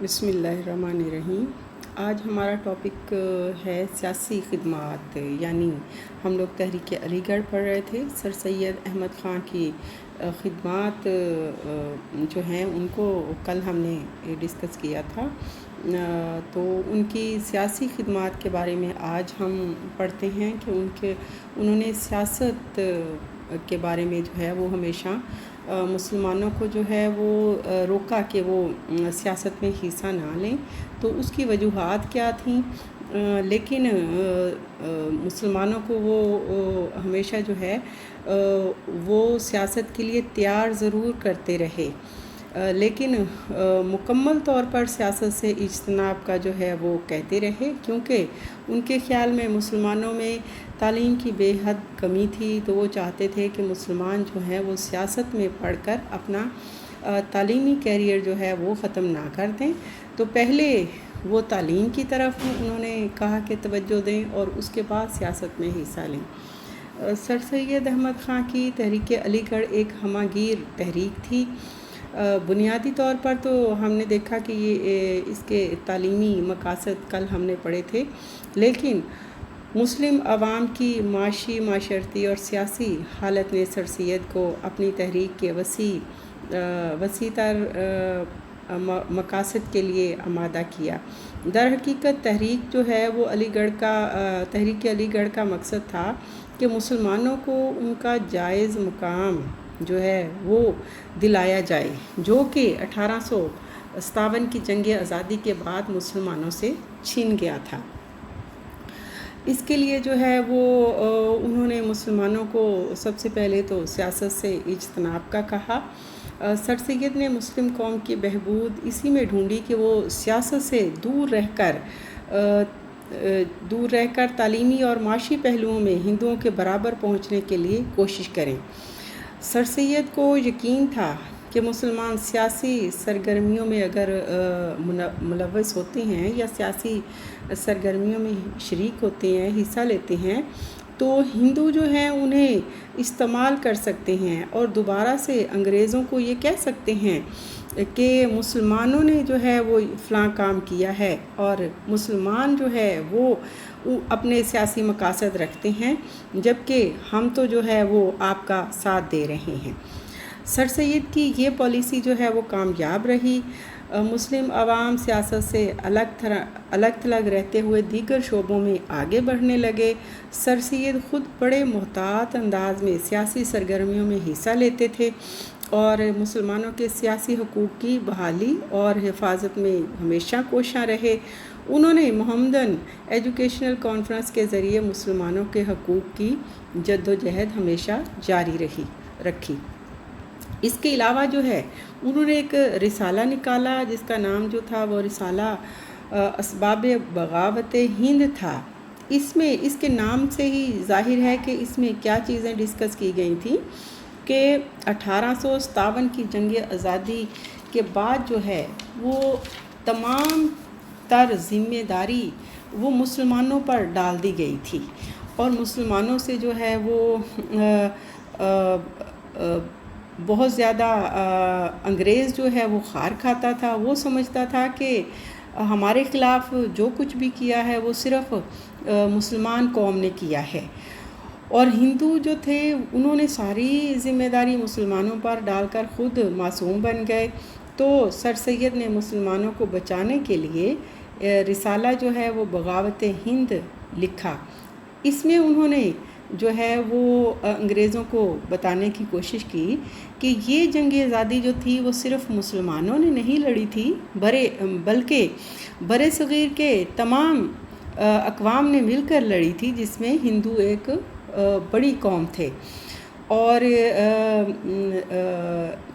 بسم اللہ الرحمن الرحیم۔ آج ہمارا ٹاپک ہے سیاسی خدمات، یعنی ہم لوگ تحریک علی گڑھ پڑھ رہے تھے۔ سر سید احمد خان کی خدمات جو ہیں ان کو کل ہم نے ڈسکس کیا تھا، تو ان کی سیاسی خدمات کے بارے میں آج ہم پڑھتے ہیں کہ انہوں نے سیاست کے بارے میں جو ہے وہ ہمیشہ مسلمانوں کو جو ہے وہ روکا کہ وہ سیاست میں حصہ نہ لیں۔ تو اس کی وجوہات کیا تھیں، لیکن مسلمانوں کو وہ ہمیشہ جو ہے وہ سیاست کے لیے تیار ضرور کرتے رہے، لیکن مکمل طور پر سیاست سے اجتناب کا جو ہے وہ کہتے رہے، کیونکہ ان کے خیال میں مسلمانوں میں تعلیم کی بے حد کمی تھی۔ تو وہ چاہتے تھے کہ مسلمان جو ہیں وہ سیاست میں پڑھ کر اپنا تعلیمی کیریئر جو ہے وہ ختم نہ کر دیں۔ تو پہلے وہ تعلیم کی طرف انہوں نے کہا کہ توجہ دیں اور اس کے بعد سیاست میں حصہ لیں۔ سر سید احمد خان کی تحریک علی گڑھ ایک ہمہ گیر تحریک تھی۔ بنیادی طور پر تو ہم نے دیکھا کہ یہ اس کے تعلیمی مقاصد کل ہم نے پڑھے تھے، لیکن مسلم عوام کی معاشی، معاشرتی اور سیاسی حالت نے سر سید کو اپنی تحریک کے وسیع تر مقاصد کے لیے آمادہ کیا۔ در حقیقت تحریک جو ہے وہ تحریک علی گڑھ کا مقصد تھا کہ مسلمانوں کو ان کا جائز مقام جو ہے وہ دلایا جائے، جو کہ 1857 کی جنگ آزادی کے بعد مسلمانوں سے چھین گیا تھا۔ اس کے لیے جو ہے وہ انہوں نے مسلمانوں کو سب سے پہلے تو سیاست سے اجتناب کا کہا۔ سر سید نے مسلم قوم کی بہبود اسی میں ڈھونڈی کہ وہ سیاست سے دور رہ کر تعلیمی اور معاشی پہلوؤں میں ہندوؤں کے برابر پہنچنے کے لیے کوشش کریں۔ سر سید کو یقین تھا کہ مسلمان سیاسی سرگرمیوں میں اگر ملوث ہوتے ہیں یا سیاسی سرگرمیوں میں شریک ہوتے ہیں، حصہ لیتے ہیں، تو ہندو جو ہیں انہیں استعمال کر سکتے ہیں اور دوبارہ سے انگریزوں کو یہ کہہ سکتے ہیں کہ مسلمانوں نے جو ہے وہ فلاں کام کیا ہے، اور مسلمان جو ہے وہ اپنے سیاسی مقاصد رکھتے ہیں، جبکہ ہم تو جو ہے وہ آپ کا ساتھ دے رہے ہیں۔ سر سید کی یہ پالیسی جو ہے وہ کامیاب رہی۔ مسلم عوام سیاست سے الگ تھلگ رہتے ہوئے دیگر شعبوں میں آگے بڑھنے لگے۔ سر سید خود بڑے محتاط انداز میں سیاسی سرگرمیوں میں حصہ لیتے تھے اور مسلمانوں کے سیاسی حقوق کی بحالی اور حفاظت میں ہمیشہ کوشاں رہے۔ انہوں نے محمدن ایجوکیشنل کانفرنس کے ذریعے مسلمانوں کے حقوق کی جدوجہد ہمیشہ جاری رکھی۔ اس کے علاوہ جو ہے انہوں نے ایک رسالہ نکالا جس کا نام جو تھا وہ رسالہ اسباب بغاوت ہند تھا۔ اس کے نام سے ہی ظاہر ہے کہ اس میں کیا چیزیں ڈسکس کی گئی تھیں کہ 1857 کی جنگ آزادی کے بعد جو ہے وہ تمام تر ذمہ داری وہ مسلمانوں پر ڈال دی گئی تھی، اور مسلمانوں سے جو ہے وہ بہت زیادہ انگریز جو ہے وہ خار کھاتا تھا۔ وہ سمجھتا تھا کہ ہمارے خلاف جو کچھ بھی کیا ہے وہ صرف مسلمان قوم نے کیا ہے، اور ہندو جو تھے انہوں نے ساری ذمہ داری مسلمانوں پر ڈال کر خود معصوم بن گئے۔ تو سر سید نے مسلمانوں کو بچانے کے لیے رسالہ جو ہے وہ بغاوت ہند لکھا۔ اس میں انہوں نے جو ہے وہ انگریزوں کو بتانے کی کوشش کی کہ یہ جنگ آزادی جو تھی وہ صرف مسلمانوں نے نہیں لڑی تھی، بلکہ برِ صغیر کے تمام اقوام نے مل کر لڑی تھی، جس میں ہندو ایک بڑی قوم تھے۔ اور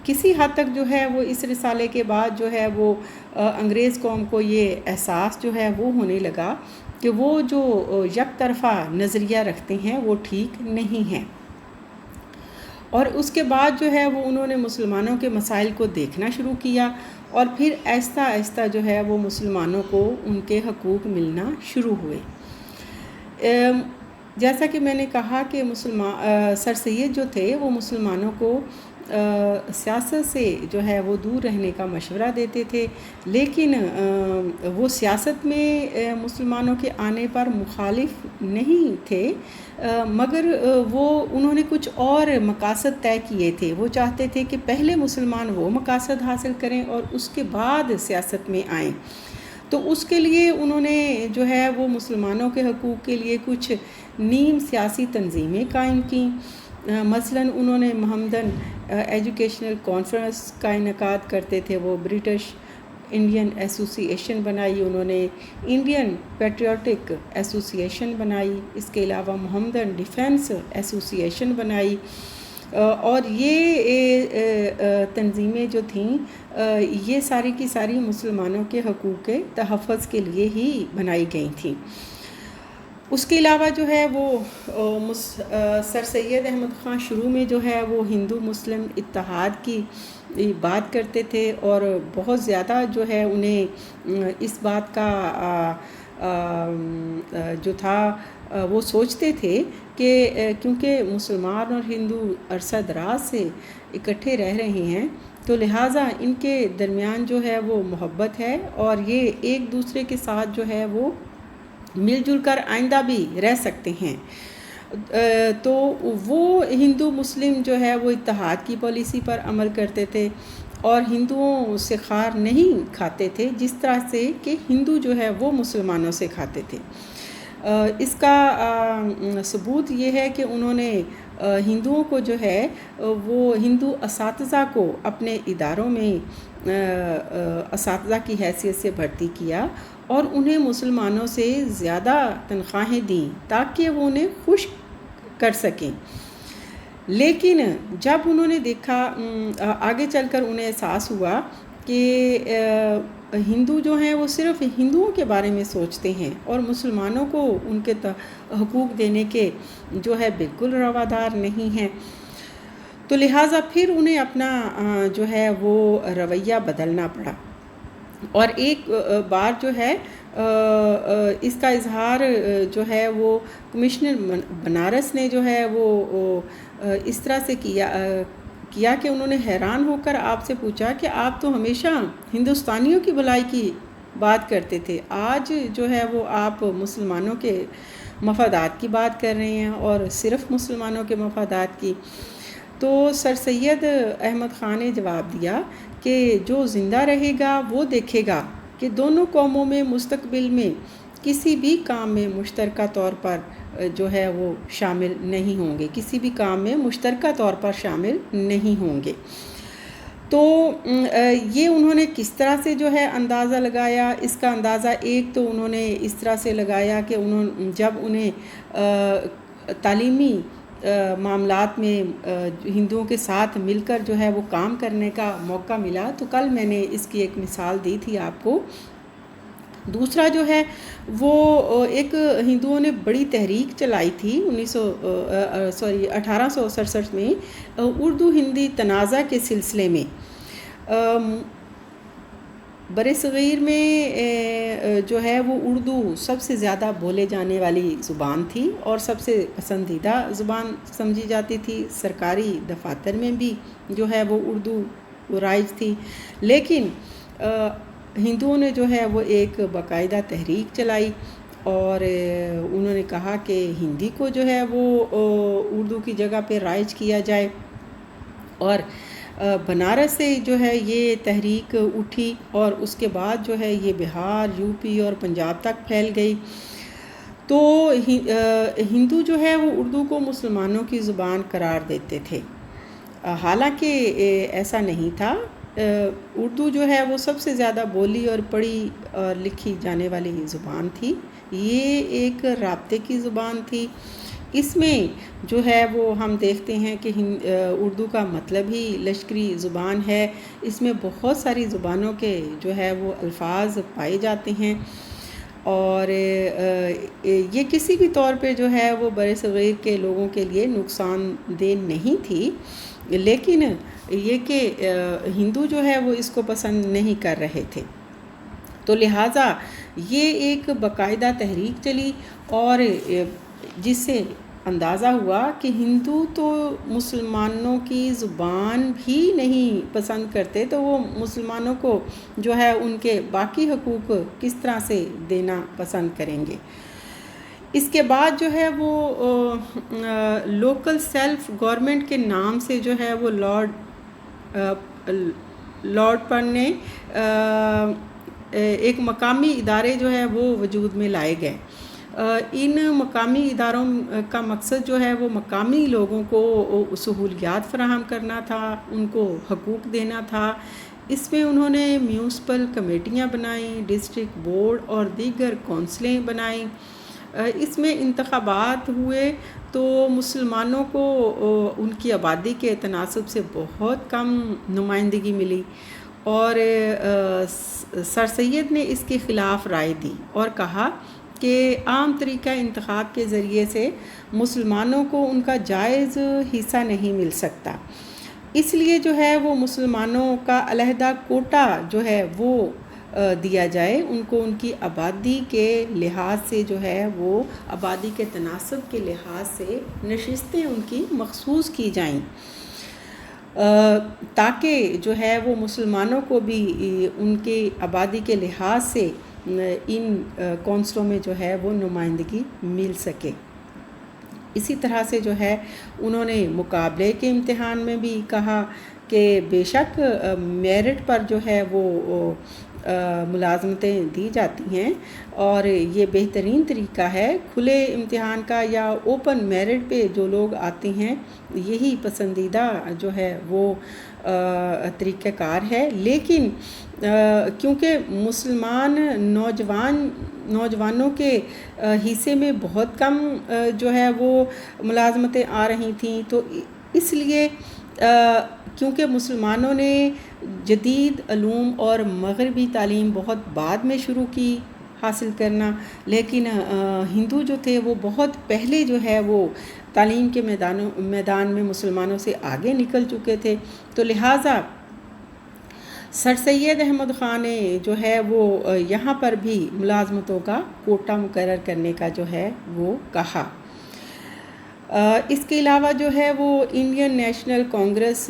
کسی حد تک جو ہے وہ اس رسالے کے بعد جو ہے وہ انگریز قوم کو یہ احساس جو ہے وہ ہونے لگا کہ وہ جو یک طرفہ نظریہ رکھتے ہیں وہ ٹھیک نہیں ہے، اور اس کے بعد جو ہے وہ انہوں نے مسلمانوں کے مسائل کو دیکھنا شروع کیا، اور پھر آہستہ آہستہ جو ہے وہ مسلمانوں کو ان کے حقوق ملنا شروع ہوئے۔ جیسا کہ میں نے کہا کہ سر سید جو تھے وہ مسلمانوں کو سیاست سے جو ہے وہ دور رہنے کا مشورہ دیتے تھے، لیکن وہ سیاست میں مسلمانوں کے آنے پر مخالف نہیں تھے، مگر انہوں نے کچھ اور مقاصد طے کیے تھے۔ وہ چاہتے تھے کہ پہلے مسلمان وہ مقاصد حاصل کریں اور اس کے بعد سیاست میں آئیں۔ تو اس کے لیے انہوں نے جو ہے وہ مسلمانوں کے حقوق کے لیے کچھ نیم سیاسی تنظیمیں قائم کیں۔ مثلاً انہوں نے محمدن ایجوکیشنل کانفرنس کا انعقاد کرتے تھے، وہ برٹش انڈین ایسوسی ایشن بنائی، انہوں نے انڈین پیٹریوٹک ایسوسی ایشن بنائی، اس کے علاوہ محمدن ڈیفینس ایسوسی ایشن بنائی، اور یہ تنظیمیں جو تھیں یہ ساری کی ساری مسلمانوں کے حقوق کے تحفظ کے لیے ہی بنائی گئی تھیں۔ اس کے علاوہ جو ہے وہ سر سید احمد خان شروع میں جو ہے وہ ہندو مسلم اتحاد کی بات کرتے تھے، اور بہت زیادہ جو ہے انہیں اس بات کا جو تھا وہ سوچتے تھے کہ کیونکہ مسلمان اور ہندو عرصہ دراز سے اکٹھے رہ رہے ہیں، تو لہٰذا ان کے درمیان جو ہے وہ محبت ہے، اور یہ ایک دوسرے کے ساتھ جو ہے وہ مل جل کر آئندہ بھی رہ سکتے ہیں۔ تو وہ ہندو مسلم جو ہے وہ اتحاد کی پالیسی پر عمل کرتے تھے، اور ہندوؤں سے خار نہیں کھاتے تھے جس طرح سے کہ ہندو جو ہے وہ مسلمانوں سے کھاتے تھے۔ اس کا ثبوت یہ ہے کہ انہوں نے ہندوؤں کو جو ہے وہ ہندو اساتذہ کو اپنے اداروں میں اساتذہ کی حیثیت سے بھرتی کیا، اور انہیں مسلمانوں سے زیادہ تنخواہیں دیں تاکہ وہ انہیں خوش کر سکیں۔ لیکن جب انہوں نے دیکھا، آگے چل کر انہیں احساس ہوا کہ ہندو جو ہیں وہ صرف ہندوؤں کے بارے میں سوچتے ہیں اور مسلمانوں کو ان کے حقوق دینے کے جو ہے بالکل روادار نہیں ہیں، تو لہٰذا پھر انہیں اپنا جو ہے وہ رویہ بدلنا پڑا۔ اور ایک بار جو ہے اس کا اظہار جو ہے وہ کمشنر بنارس نے جو ہے وہ اس طرح سے کیا کہ انہوں نے حیران ہو کر آپ سے پوچھا کہ آپ تو ہمیشہ ہندوستانیوں کی بھلائی کی بات کرتے تھے، آج جو ہے وہ آپ مسلمانوں کے مفادات کی بات کر رہے ہیں، اور صرف مسلمانوں کے مفادات کی۔ تو سر سید احمد خان نے جواب دیا کہ جو زندہ رہے گا وہ دیکھے گا کہ دونوں قوموں میں مستقبل میں کسی بھی کام میں مشترکہ طور پر جو ہے وہ شامل نہیں ہوں گے، کسی بھی کام میں مشترکہ طور پر شامل نہیں ہوں گے۔ تو یہ انہوں نے کس طرح سے جو ہے اندازہ لگایا؟ اس کا اندازہ ایک تو انہوں نے اس طرح سے لگایا کہ جب انہیں تعلیمی معاملات میں ہندوؤں کے ساتھ مل کر جو ہے وہ کام کرنے کا موقع ملا، تو کل میں نے اس کی ایک مثال دی تھی آپ کو۔ دوسرا جو ہے وہ ایک ہندوؤں نے بڑی تحریک چلائی تھی 1867 میں اردو ہندی تنازع کے سلسلے میں۔ برصغیر میں جو ہے وہ اردو سب سے زیادہ بولے جانے والی زبان تھی اور سب سے پسندیدہ زبان سمجھی جاتی تھی، سرکاری دفاتر میں بھی جو ہے وہ اردو رائج تھی، لیکن ہندوؤں نے جو ہے وہ ایک باقاعدہ تحریک چلائی اور انہوں نے کہا کہ ہندی کو جو ہے وہ اردو کی جگہ پہ رائج کیا جائے، اور بنارس سے جو ہے یہ تحریک اٹھی اور اس کے بعد جو ہے یہ بہار، یو پی اور پنجاب تک پھیل گئی۔ تو ہندو جو ہے وہ اردو کو مسلمانوں کی زبان قرار دیتے تھے، حالانکہ ایسا نہیں تھا۔ اردو جو ہے وہ سب سے زیادہ بولی اور پڑھی اور لکھی جانے والی زبان تھی، یہ ایک رابطے کی زبان تھی۔ اس میں جو ہے وہ ہم دیکھتے ہیں کہ اردو کا مطلب ہی لشکری زبان ہے، اس میں بہت ساری زبانوں کے جو ہے وہ الفاظ پائے جاتے ہیں، اور یہ کسی بھی طور پہ جو ہے وہ برصغیر کے لوگوں کے لیے نقصان دہ نہیں تھی، لیکن یہ کہ ہندو جو ہے وہ اس کو پسند نہیں کر رہے تھے، تو لہٰذا یہ ایک باقاعدہ تحریک چلی اور جس سے اندازہ ہوا کہ ہندو تو مسلمانوں کی زبان بھی نہیں پسند کرتے، تو وہ مسلمانوں کو جو ہے ان کے باقی حقوق کس طرح سے دینا پسند کریں گے۔ اس کے بعد جو ہے وہ لوکل سیلف گورنمنٹ کے نام سے جو ہے وہ لارڈ پن نے ایک مقامی ادارے جو ہے وہ وجود میں لائے گئے۔ ان مقامی اداروں کا مقصد جو ہے وہ مقامی لوگوں کو سہولیات فراہم کرنا تھا، ان کو حقوق دینا تھا۔ اس میں انہوں نے میونسپل کمیٹیاں بنائیں، ڈسٹرکٹ بورڈ اور دیگر کونسلیں بنائیں۔ اس میں انتخابات ہوئے تو مسلمانوں کو ان کی آبادی کے تناسب سے بہت کم نمائندگی ملی، اور سر سید نے اس کے خلاف رائے دی اور کہا کہ عام طریقہ انتخاب کے ذریعے سے مسلمانوں کو ان کا جائز حصہ نہیں مل سکتا، اس لیے جو ہے وہ مسلمانوں کا علیحدہ کوٹا جو ہے وہ دیا جائے، ان کو ان کی آبادی کے لحاظ سے جو ہے وہ آبادی کے تناسب کے لحاظ سے نشستیں ان کی مخصوص کی جائیں، تاکہ جو ہے وہ مسلمانوں کو بھی ان کی آبادی کے لحاظ سے ان کونسلوں میں جو ہے وہ نمائندگی مل سکے۔ اسی طرح سے جو ہے انہوں نے مقابلے کے امتحان میں بھی کہا کہ بے شک میرٹ پر جو ہے وہ ملازمتیں دی جاتی ہیں، اور یہ بہترین طریقہ ہے کھلے امتحان کا یا اوپن میرٹ پہ جو لوگ آتے ہیں، یہی پسندیدہ جو ہے وہ طریقہ کار ہے۔ لیکن کیونکہ مسلمان نوجوانوں کے حصے میں بہت کم جو ہے وہ ملازمتیں آ رہی تھیں، تو اس لیے کیونکہ مسلمانوں نے جدید علوم اور مغربی تعلیم بہت بعد میں شروع کی حاصل کرنا، لیکن ہندو جو تھے وہ بہت پہلے جو ہے وہ تعلیم کے میدان میں مسلمانوں سے آگے نکل چکے تھے، تو لہٰذا سر سید احمد خان نے جو ہے وہ یہاں پر بھی ملازمتوں کا کوٹا مقرر کرنے کا جو ہے وہ کہا۔ اس کے علاوہ جو ہے وہ انڈین نیشنل کانگریس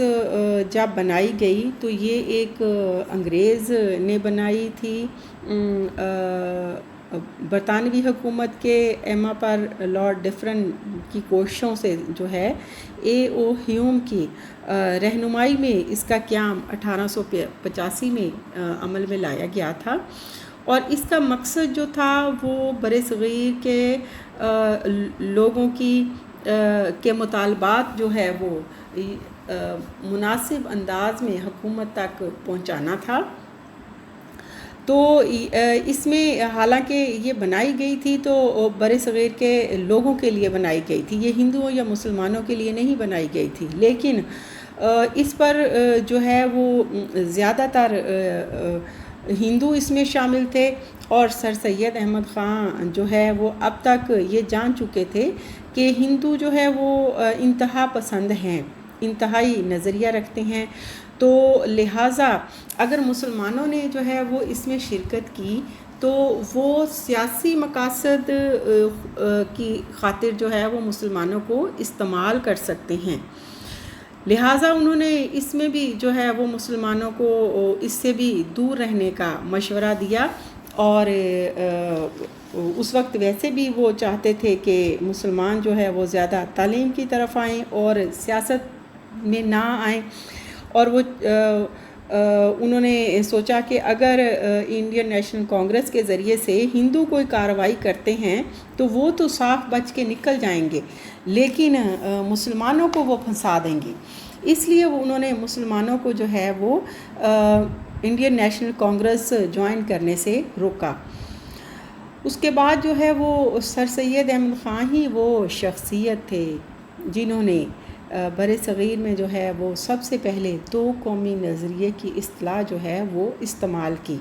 جب بنائی گئی تو یہ ایک انگریز نے بنائی تھی، برطانوی حکومت کے ایما پر لارڈ ڈفرن کی کوششوں سے جو ہے اے او ہیوم کی رہنمائی میں اس کا قیام 1885 میں عمل میں لایا گیا تھا، اور اس کا مقصد جو تھا وہ برصغیر کے لوگوں کے مطالبات جو ہے وہ مناسب انداز میں حکومت تک پہنچانا تھا۔ تو اس میں حالانکہ یہ بنائی گئی تھی تو برصغیر کے لوگوں کے لیے بنائی گئی تھی، یہ ہندوؤں یا مسلمانوں کے لیے نہیں بنائی گئی تھی، لیکن اس پر جو ہے وہ زیادہ تر ہندو اس میں شامل تھے، اور سر سید احمد خان جو ہے وہ اب تک یہ جان چکے تھے کہ ہندو جو ہے وہ انتہا پسند ہیں، انتہائی نظریہ رکھتے ہیں، تو لہٰذا اگر مسلمانوں نے جو ہے وہ اس میں شرکت کی تو وہ سیاسی مقاصد کی خاطر جو ہے وہ مسلمانوں کو استعمال کر سکتے ہیں، لہٰذا انہوں نے اس میں بھی جو ہے وہ مسلمانوں کو اس سے بھی دور رہنے کا مشورہ دیا، اور اس وقت ویسے بھی وہ چاہتے تھے کہ مسلمان جو ہے وہ زیادہ تعلیم کی طرف آئیں اور سیاست میں نہ آئیں، اور وہ انہوں نے سوچا کہ اگر انڈین نیشنل کانگریس کے ذریعے سے ہندو کوئی کارروائی کرتے ہیں تو وہ تو صاف بچ کے نکل جائیں گے، لیکن مسلمانوں کو وہ پھنسا دیں گے، اس لیے انہوں نے مسلمانوں کو جو ہے وہ انڈین نیشنل کانگریس جوائن کرنے سے روکا۔ اس کے بعد جو ہے وہ سر سید احمد خان ہی وہ شخصیت تھے جنہوں نے برصغیر میں جو ہے وہ سب سے پہلے دو قومی نظریے کی اصطلاح جو ہے وہ استعمال کی۔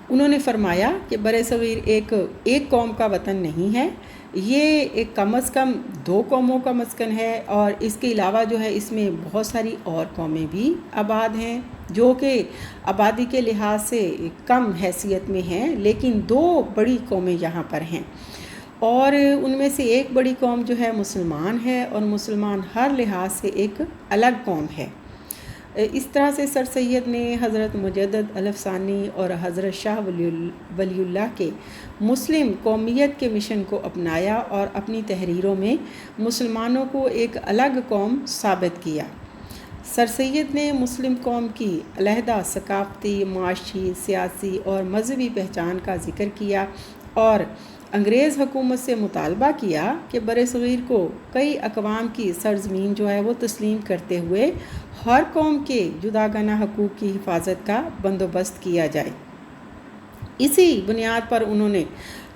انہوں نے فرمایا کہ برصغیر ایک قوم کا وطن نہیں ہے، یہ ایک کم از کم دو قوموں کا مسکن ہے، اور اس کے علاوہ جو ہے اس میں بہت ساری اور قومیں بھی آباد ہیں جو کہ آبادی کے لحاظ سے کم حیثیت میں ہیں، لیکن دو بڑی قومیں یہاں پر ہیں، اور ان میں سے ایک بڑی قوم جو ہے مسلمان ہے، اور مسلمان ہر لحاظ سے ایک الگ قوم ہے۔ اس طرح سے سر سید نے حضرت مجدد الف ثانی اور حضرت شاہ ولی اللہ کے مسلم قومیت کے مشن کو اپنایا اور اپنی تحریروں میں مسلمانوں کو ایک الگ قوم ثابت کیا۔ سر سید نے مسلم قوم کی علیحدہ ثقافتی، معاشی، سیاسی اور مذہبی پہچان کا ذکر کیا اور انگریز حکومت سے مطالبہ کیا کہ برصغیر کو کئی اقوام کی سرزمین جو ہے وہ تسلیم کرتے ہوئے ہر قوم کے جداگانہ حقوق کی حفاظت کا بندوبست کیا جائے۔ اسی بنیاد پر انہوں نے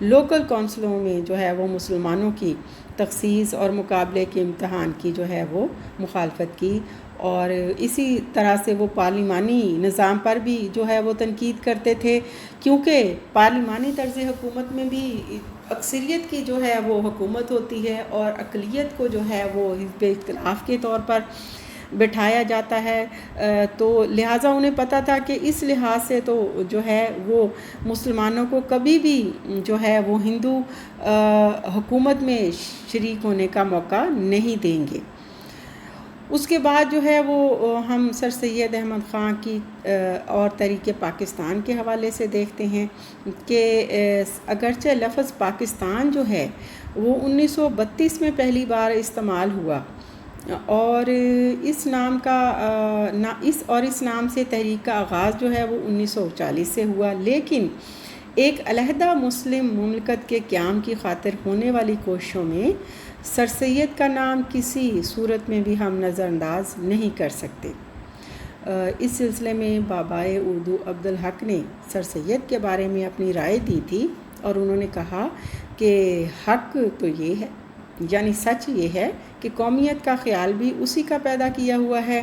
لوکل کونسلوں میں جو ہے وہ مسلمانوں کی تخصیص اور مقابلے کے امتحان کی جو ہے وہ مخالفت کی، اور اسی طرح سے وہ پارلیمانی نظام پر بھی جو ہے وہ تنقید کرتے تھے، کیونکہ پارلیمانی طرز حکومت میں بھی اکثریت کی جو ہے وہ حکومت ہوتی ہے اور اقلیت کو جو ہے وہ حزب اختلاف کے طور پر بٹھایا جاتا ہے، تو لہٰذا انہیں پتہ تھا کہ اس لحاظ سے تو جو ہے وہ مسلمانوں کو کبھی بھی جو ہے وہ ہندو حکومت میں شریک ہونے کا موقع نہیں دیں گے۔ اس کے بعد جو ہے وہ ہم سر سید احمد خان کی اور تحریک پاکستان کے حوالے سے دیکھتے ہیں کہ اگرچہ لفظ پاکستان جو ہے وہ 1932 میں پہلی بار استعمال ہوا، اور اس نام سے تحریک کا آغاز جو ہے وہ 1940 سے ہوا، لیکن ایک علیحدہ مسلم مملکت کے قیام کی خاطر ہونے والی کوششوں میں سر سید کا نام کسی صورت میں بھی ہم نظر انداز نہیں کر سکتے۔ اس سلسلے میں بابائے اردو عبدالحق نے سر سید کے بارے میں اپنی رائے دی تھی، اور انہوں نے کہا کہ حق تو یہ ہے، یعنی سچ یہ ہے کہ قومیت کا خیال بھی اسی کا پیدا کیا ہوا ہے۔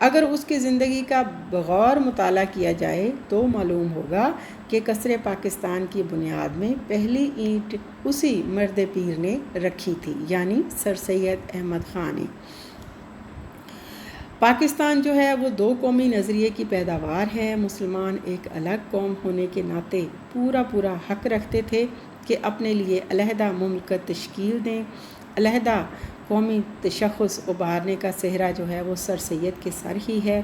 اگر اس کی زندگی کا بغور مطالعہ کیا جائے تو معلوم ہوگا کہ قصر پاکستان کی بنیاد میں پہلی اینٹ اسی مرد پیر نے رکھی تھی، یعنی سر سید احمد خان نے۔ پاکستان جو ہے وہ دو قومی نظریے کی پیداوار ہے۔ مسلمان ایک الگ قوم ہونے کے ناطے پورا حق رکھتے تھے کہ اپنے لیے علیحدہ مملکت تشکیل دیں۔ علیحدہ قومی تشخص ابھارنے کا صحرا جو ہے وہ سر سید کے سر ہی ہے۔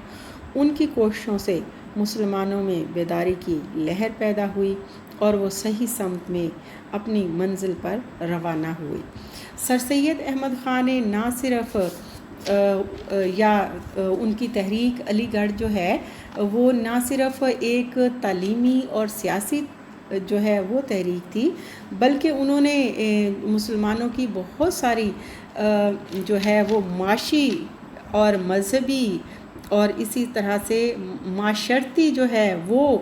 ان کی کوششوں سے مسلمانوں میں بیداری کی لہر پیدا ہوئی اور وہ صحیح سمت میں اپنی منزل پر روانہ ہوئے۔ سر سید احمد خان نے نہ صرف ان کی تحریک علی گڑھ جو ہے وہ نہ صرف ایک تعلیمی اور سیاسی جو ہے وہ تحریک تھی، بلکہ انہوں نے مسلمانوں کی بہت ساری جو ہے وہ معاشی اور مذہبی اور اسی طرح سے معاشرتی جو ہے وہ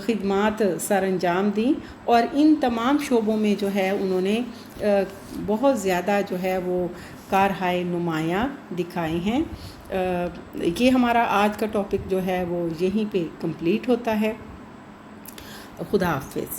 خدمات سر انجام دیں، اور ان تمام شعبوں میں جو ہے انہوں نے بہت زیادہ جو ہے وہ کارہائے نمایاں دکھائے ہیں۔ یہ ہمارا آج کا ٹاپک جو ہے وہ یہیں پہ کمپلیٹ ہوتا ہے۔ خدا حافظ۔